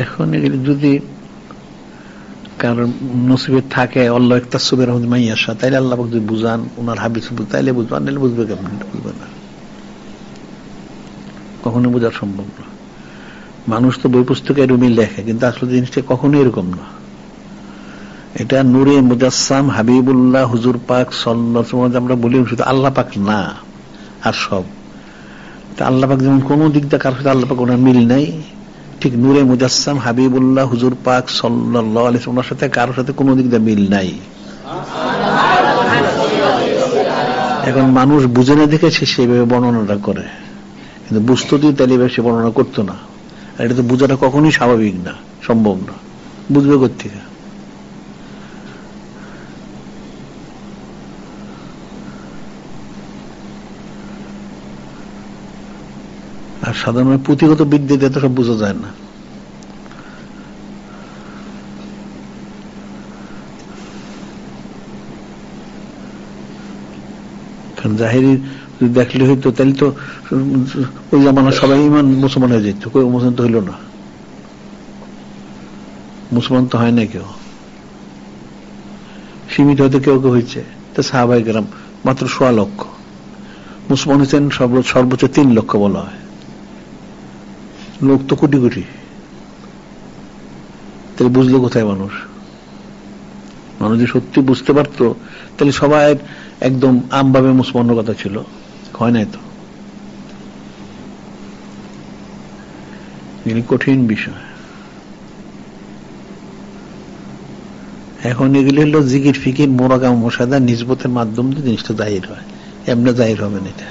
এখন এগুলি যদি কারণ নসিবে থাকে আল্লাহ একটা সুবের মাইয়াশা, তাইলে আল্লাহ যদি বুঝান, ওনার হাবিজ তাইলে বুঝবান, নাহলে বুঝবে কেমন? বুঝবে না, কখনো বোঝা সম্ভব না। মানুষ তো বই পুস্তকে এরকমই লেখে, কিন্তু আসলে জিনিসটা কখনো এরকম না। এটা নূরে মুজাসসাম হাবিবুল্লাহ হুজুর পাক সাল্লাল্লাহু আলাইহি ওয়াসাল্লাম আমরা বলি, শুধু আল্লাহ পাক না, আর সব আল্লাহ পাক। যেমন কোন দিক দিয়ে কারোর সাথে আল্লাহ পাক ওনার মিল নাই, ঠিক নূরে মুজাসসাম হাবিবুল্লাহ হুজুর পাক সাল্লাল্লাহু আলাইহি ওয়াসাল্লামের সাথে কারোর সাথে কোনো দিক দিয়ে মিল নাই। এখন মানুষ বুঝে না দেখে সে সেইভাবে বর্ণনাটা করে, কিন্তু বুঝতো দিয়ে তাহলে সে বর্ণনা করতো না। আর এটা তো বোঝাটা কখনোই স্বাভাবিক না, সম্ভব না। বুঝবে কোত্থেকে? আর সাধারণ পুঁথিগত বিদ্যা দিয়ে তো সব বোঝা যায় না। কারণ জাহেরি যদি দেখলে হইতো তাহলে তো ওই জামানা সবাই ইমান মুসলমান হয়ে যেত, কেউ মুসলমান তো হইল না, মুসলমান তো হয় না কেউ, সীমিত হয়তো কেউ কেউ হয়েছে। তা সাহাবায়ে কেরাম মাত্র ১৬ লক্ষ, মুসলমান হয়েছেন সর্বোচ্চ ৩ লক্ষ বলা হয়, লোক তো কোটি কোটি। তাহলে বুঝলো কোথায় মানুষ? মানুষ যদি সত্যি বুঝতে পারতো তাহলে সবাই একদম আমভাবে মুসলমানের কথা ছিল, হয় নাই তো। কঠিন বিষয়। এখন এগুলি হলো জিকির ফিকির মোরাকাম মুশাহাদা নিসবতের মাধ্যমে জিনিসটা জাহির হয়, এমনি জাহির হবে না। এটা